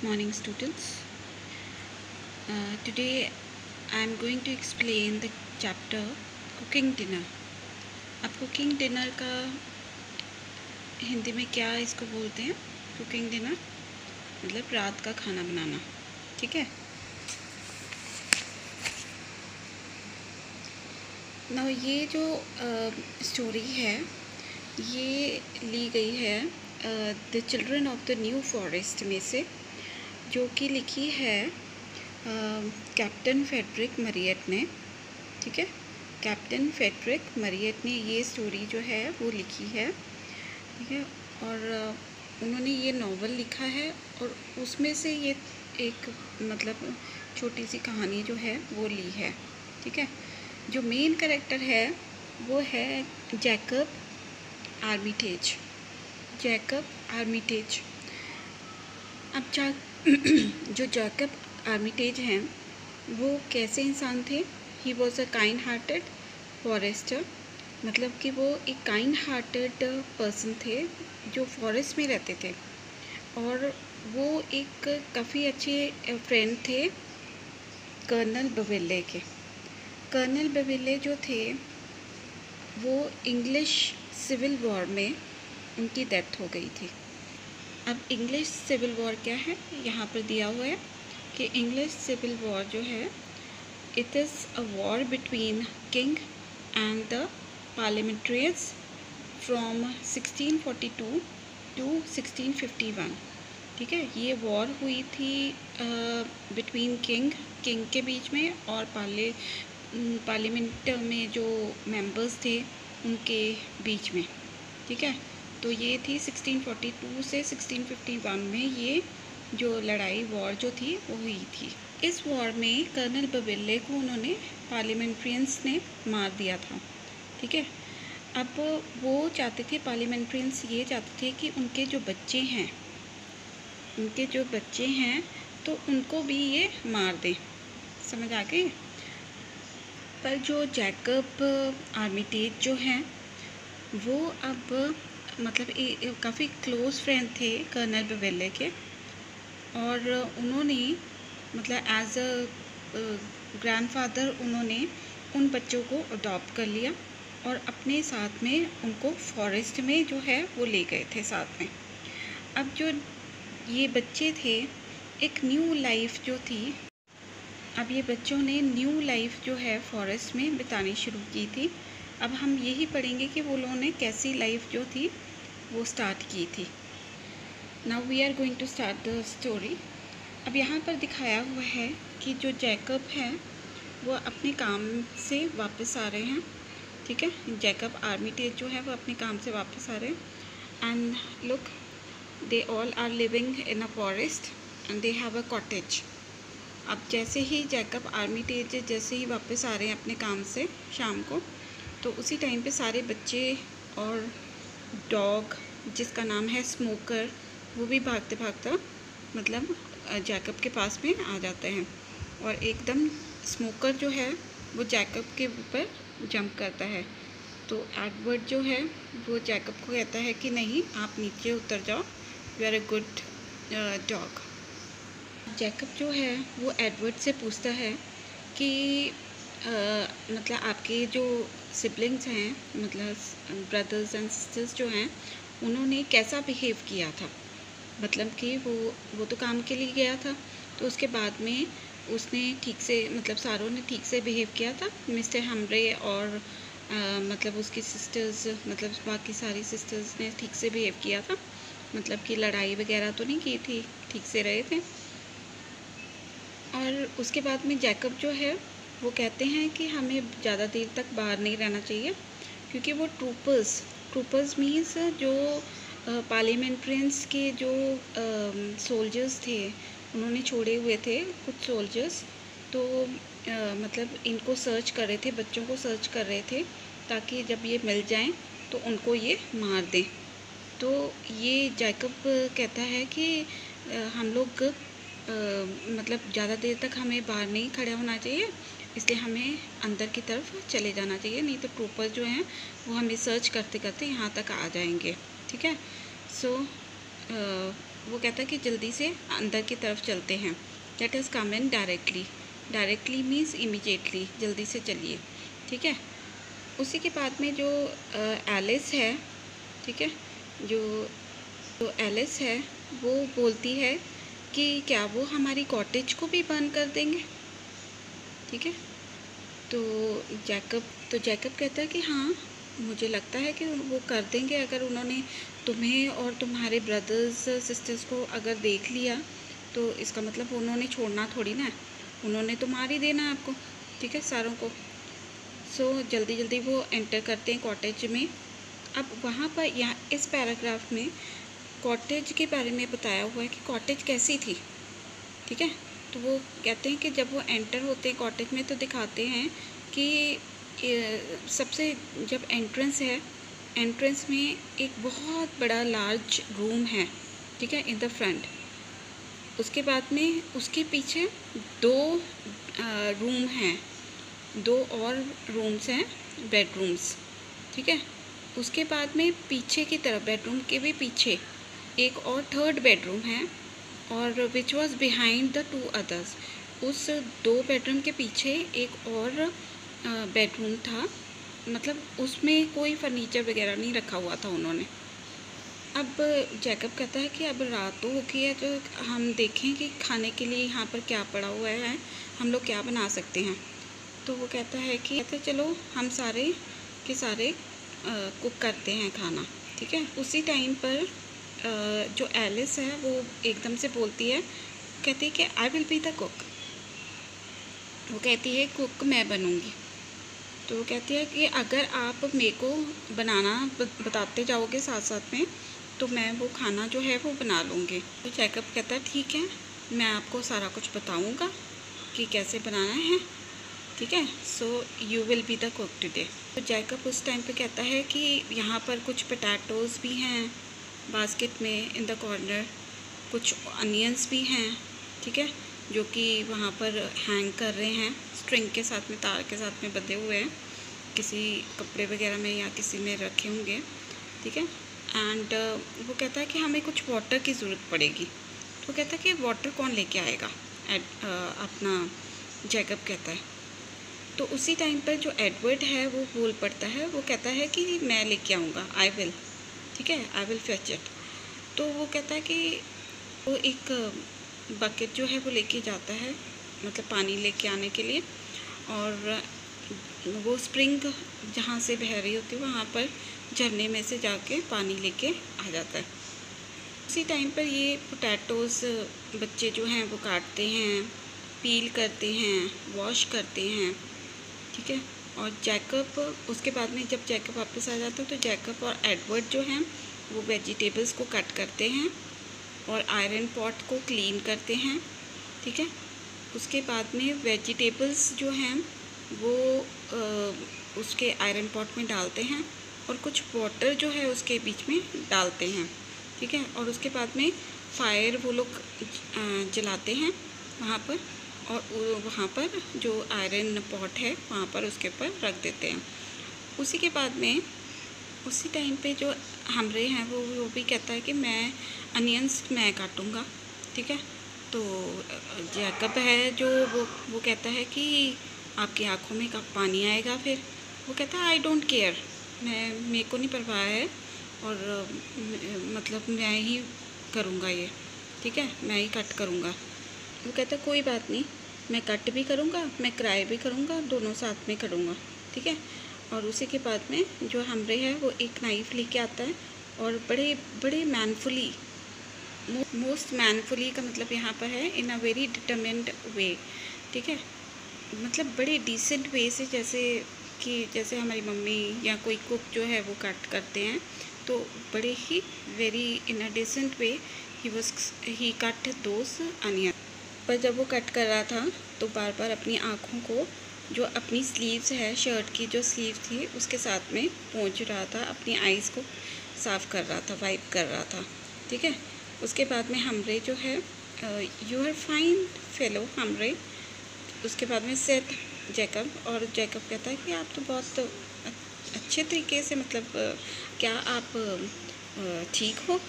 Morning students. Today I am going to explain the chapter cooking dinner. अब cooking dinner का हिंदी में क्या इसको बोलते हैं? कुकिंग डिनर मतलब रात का खाना बनाना, ठीक है। ना ये जो स्टोरी है ये ली गई है the children of the new forest में से, जो कि लिखी है कैप्टन फ्रेडरिक मरियट ने, ठीक है। कैप्टन फ्रेडरिक मरियट ने ये स्टोरी जो है वो लिखी है, ठीक है। और उन्होंने ये नॉवल लिखा है और उसमें से ये एक मतलब छोटी सी कहानी जो है वो ली है, ठीक है। जो मेन कैरेक्टर है वो है जैकब आर्मिटेज। Jacob Armitage. अब जो जैकब आर्मिटेज हैं वो कैसे इंसान थे? He was a kind hearted forester, मतलब कि वो एक काइंड हार्टेड पर्सन थे जो फॉरेस्ट में रहते थे, और वो एक काफ़ी अच्छे फ्रेंड थे कर्नल बवेले के। कर्नल बवेले जो थे वो इंग्लिश सिविल वॉर में उनकी डेथ हो गई थी। अब इंग्लिश सिविल वॉर क्या है यहाँ पर दिया हुआ है कि इंग्लिश सिविल वॉर जो है it is a war between king and the parliamentarians from 1642 to 1651, ठीक है। ये वॉर हुई थी बिटवीन किंग के बीच में और पार्लियामेंट में जो मेंबर्स थे उनके बीच में, ठीक है। तो ये थी 1642 से 1651 में ये जो लड़ाई वॉर जो थी वो हुई थी। इस वॉर में कर्नल बवेले को उन्होंने पार्लियामेंट्रियंस ने मार दिया था, ठीक है। अब वो चाहते थे, पार्लियामेंट्रियंस ये चाहते थे कि उनके जो बच्चे हैं तो उनको भी ये मार दें, समझ आ गई। पर जो जैकब आर्मिटेज जो हैं वो अब मतलब काफ़ी क्लोज़ फ्रेंड थे कर्नल बवेले के, और उन्होंने मतलब एज अ ग्रैंडफादर उन्होंने उन बच्चों को अडॉप्ट कर लिया और अपने साथ में उनको फॉरेस्ट में जो है वो ले गए थे साथ में। अब जो ये बच्चे थे एक न्यू लाइफ जो थी, अब ये बच्चों ने न्यू लाइफ जो है फॉरेस्ट में बितानी शुरू की थी। अब हम यही पढ़ेंगे कि वो लोगों ने कैसी लाइफ जो थी वो स्टार्ट की थी। Now we are going to start the story. अब यहाँ पर दिखाया हुआ है कि जो जैकब है वो अपने काम से वापस आ रहे हैं, ठीक है। जैकब आर्मिटेज जो है वो अपने काम से वापस आ रहे हैं। And look, they all are living in a forest and they have a cottage. अब जैसे ही जैकब आर्मिटेज जैसे ही वापस आ रहे हैं अपने काम से शाम को, तो उसी टाइम पे सारे बच्चे और डॉग जिसका नाम है स्मोकर वो भी भागते भागता मतलब जैकब के पास में आ जाते हैं, और एकदम स्मोकर जो है वो जैकब के ऊपर जंप करता है। तो एडवर्ड जो है वो जैकब को कहता है कि नहीं, आप नीचे उतर जाओ, you are a good dog. Jacob जो है वो एडवर्ड से पूछता है कि मतलब आपके जो सिबलिंग्स हैं, मतलब ब्रदर्स एंड सिस्टर्स जो हैं, उन्होंने कैसा बिहेव किया था। मतलब कि वो तो काम के लिए गया था, तो उसके बाद में उसने ठीक से मतलब सारों ने ठीक से बिहेव किया था। मिस्टर हमरे और मतलब उसकी सिस्टर्स, मतलब बाकी सारी सिस्टर्स ने ठीक से बिहेव किया था, मतलब कि लड़ाई वगैरह तो नहीं की थी, ठीक से रहे थे। और उसके बाद में जैकब जो है वो कहते हैं कि हमें ज़्यादा देर तक बाहर नहीं रहना चाहिए, क्योंकि वो ट्रूपर्स मीन्स जो पार्लियामेंट्रियंस के जो सोल्जर्स थे, उन्होंने छोड़े हुए थे कुछ सोल्जर्स, तो मतलब इनको सर्च कर रहे थे, बच्चों को सर्च कर रहे थे ताकि जब ये मिल जाएं तो उनको ये मार दें। तो ये जैकब कहता है कि हम लोग मतलब ज़्यादा देर तक हमें बाहर नहीं खड़े होना चाहिए, इसलिए हमें अंदर की तरफ चले जाना चाहिए, नहीं तो ट्रूपर्स जो हैं वो हमें सर्च करते करते यहाँ तक आ जाएंगे, ठीक है। सो वो कहता है कि जल्दी से अंदर की तरफ चलते हैं। Let us come in directly. Directly means immediately, जल्दी से चलिए, ठीक है। उसी के बाद में जो एलिस है, ठीक है, जो एलिस है वो बोलती है कि क्या वो हमारी कॉटेज को भी बर्न कर देंगे, ठीक है। तो जैकब कहता है कि हाँ, मुझे लगता है कि वो कर देंगे। अगर उन्होंने तुम्हें और तुम्हारे ब्रदर्स सिस्टर्स को अगर देख लिया तो इसका मतलब उन्होंने छोड़ना थोड़ी ना है, उन्होंने तो मार ही देना है आपको, ठीक है, सारों को। सो जल्दी जल्दी वो एंटर करते हैं कॉटेज में। अब वहाँ पर यहाँ इस पैराग्राफ में कॉटेज के बारे में बताया हुआ है कि कॉटेज कैसी थी, ठीक है। तो वो कहते हैं कि जब वो एंटर होते हैं कॉटेज में तो दिखाते हैं कि सबसे जब एंट्रेंस है, एंट्रेंस में एक बहुत बड़ा लार्ज रूम है, ठीक है, इन द फ्रंट। उसके बाद में उसके पीछे 2 रूम हैं, 2 और रूम्स हैं, बेडरूम्स, ठीक है। उसके बाद में पीछे की तरफ, बेडरूम के भी पीछे एक और 3rd बेडरूम है, और which was behind the 2 others. उस 2 बेडरूम के पीछे एक और बेडरूम था, मतलब उसमें कोई फर्नीचर वगैरह नहीं रखा हुआ था उन्होंने। अब जैकब कहता है कि अब रात तो हो गई है, तो हम देखें कि खाने के लिए यहाँ पर क्या पड़ा हुआ है, हम लोग क्या बना सकते हैं। तो वो कहता है कि चलो हम सारे के सारे कुक करते हैं खाना, ठीक है। उसी टाइम पर जो एलिस है वो एकदम से बोलती है, कहती है कि I will be the cook. वो कहती है कुक मैं बनूँगी। तो वो कहती है कि अगर आप मेरे को बनाना बताते जाओगे साथ साथ में तो मैं वो खाना जो है वो बना लूँगी। तो जैकब कहता है ठीक है, मैं आपको सारा कुछ बताऊँगा कि कैसे बनाना है, ठीक है। So you will be the cook today. तो जैकब उस टाइम पे कहता है कि यहाँ पर कुछ पोटैटोज़ भी हैं बास्केट में इन द कॉर्नर, कुछ अनियंस भी हैं, ठीक है, जो कि वहाँ पर हैंग कर रहे हैं स्ट्रिंग के साथ में, तार के साथ में बंधे हुए हैं, किसी कपड़े वगैरह में या किसी में रखे होंगे, ठीक है। एंड वो कहता है कि हमें कुछ वाटर की ज़रूरत पड़ेगी। तो कहता है कि वाटर कौन लेके आएगा, अपना जैकब कहता है। तो उसी टाइम पर जो एडवर्ड है वो बोल पड़ता है, वो कहता है कि मैं लेके आऊँगा, आई विल, ठीक है, आई विल फेच इट। तो वो कहता है कि वो एक बकेट जो है वो लेके जाता है, मतलब पानी लेके आने के लिए, और वो स्प्रिंग जहाँ से बह रही होती है वहाँ पर झरने में से जाके पानी लेके आ जाता है। उसी टाइम पर ये पोटैटोज़ बच्चे जो हैं वो काटते हैं, पील करते हैं, वॉश करते हैं, ठीक है। और जैकब उसके बाद में जब जैकब वापस आ जाता है तो जैकब और एडवर्ड जो हैं वो वेजिटेबल्स को कट करते हैं और आयरन पॉट को क्लीन करते हैं, ठीक है। उसके बाद में वेजिटेबल्स जो हैं वो उसके आयरन पॉट में डालते हैं और कुछ वाटर जो है उसके बीच में डालते हैं, ठीक है। और उसके बाद में फायर वो लोग जलाते हैं वहाँ पर, और वहाँ पर जो आयरन पॉट है वहाँ पर उसके ऊपर रख देते हैं। उसी के बाद में उसी टाइम पे जो हमरे हैं वो भी कहता है कि मैं अनियंस मैं काटूँगा, ठीक है। तो जैकब है जो वो कहता है कि आपकी आँखों में कब पानी आएगा। फिर वो कहता है आई डोंट केयर, मेरे को नहीं परवाह है, और मतलब मैं ही करूँगा ये, ठीक है, मैं ही कट करूँगा। वो कहता है कोई बात नहीं, मैं कट भी करूँगा, मैं क्राई भी करूँगा, दोनों साथ में करूँगा, ठीक है। और उसी के बाद में जो हमरे है वो एक नाइफ़ लेके आता है और बड़े बड़े मैनफुली, मोस्ट मैनफुली का मतलब यहाँ पर है इन अ वेरी डिटरमिन्ड वे, ठीक है, मतलब बड़े डिसेंट वे से, जैसे हमारी मम्मी या कोई कुक जो है वो कट करते हैं, तो बड़े ही very in a decent way ही कट दोस अनियन। पर जब वो कट कर रहा था तो बार बार अपनी आँखों को, जो अपनी स्लीव्स है शर्ट की जो स्लीव थी उसके साथ में पोंछ रहा था, अपनी आइज़ को साफ़ कर रहा था, वाइप कर रहा था, ठीक है। उसके बाद में हमरे जो है यू आर फाइन फेलो हमरे, उसके बाद में सेट जैकब, और जैकब कहता है कि आप तो बहुत अच्छे तरीके से, मतलब क्या आप ठीक हो,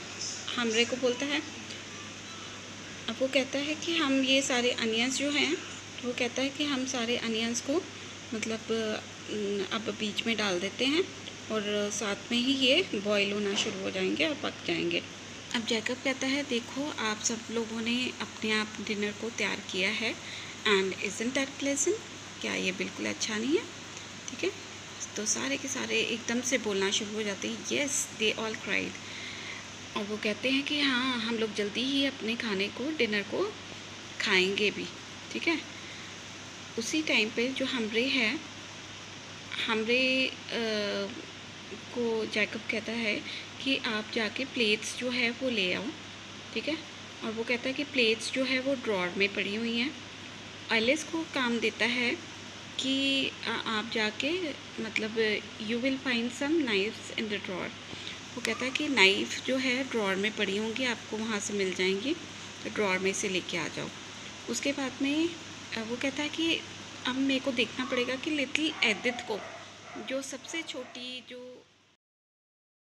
हमरे को बोलता है। अब वो कहता है कि हम ये सारे अनियंस जो हैं, वो कहता है कि हम सारे अनियंस को मतलब अब बीच में डाल देते हैं और साथ में ही ये बॉईल होना शुरू हो जाएंगे और पक जाएंगे। अब जैकब कहता है देखो आप सब लोगों ने अपने आप डिनर को तैयार किया है, एंड इज़न्ट दैट प्लेजेंट, क्या ये बिल्कुल अच्छा नहीं है? ठीक है, तो सारे के सारे एकदम से बोलना शुरू हो जाते हैं, येस दे ऑल क्राइड। और वो कहते हैं कि हाँ हम लोग जल्दी ही अपने खाने को, डिनर को खाएंगे भी। ठीक है, उसी टाइम पे जो हमरे है, हमरे को जैकब कहता है कि आप जाके प्लेट्स जो है वो ले आओ। ठीक है, और वो कहता है कि प्लेट्स जो है वो ड्रॉर में पड़ी हुई हैं। एलिस को काम देता है कि आप जाके मतलब you will find some knifes in the drawer. वो कहता है कि नाइफ़ जो है ड्रॉर में पड़ी होंगी, आपको वहाँ से मिल जाएंगी, तो ड्रॉर में से लेके आ जाओ। उसके बाद में वो कहता है कि अब मेरे को देखना पड़ेगा कि लिटिल एडिथ को, जो सबसे छोटी जो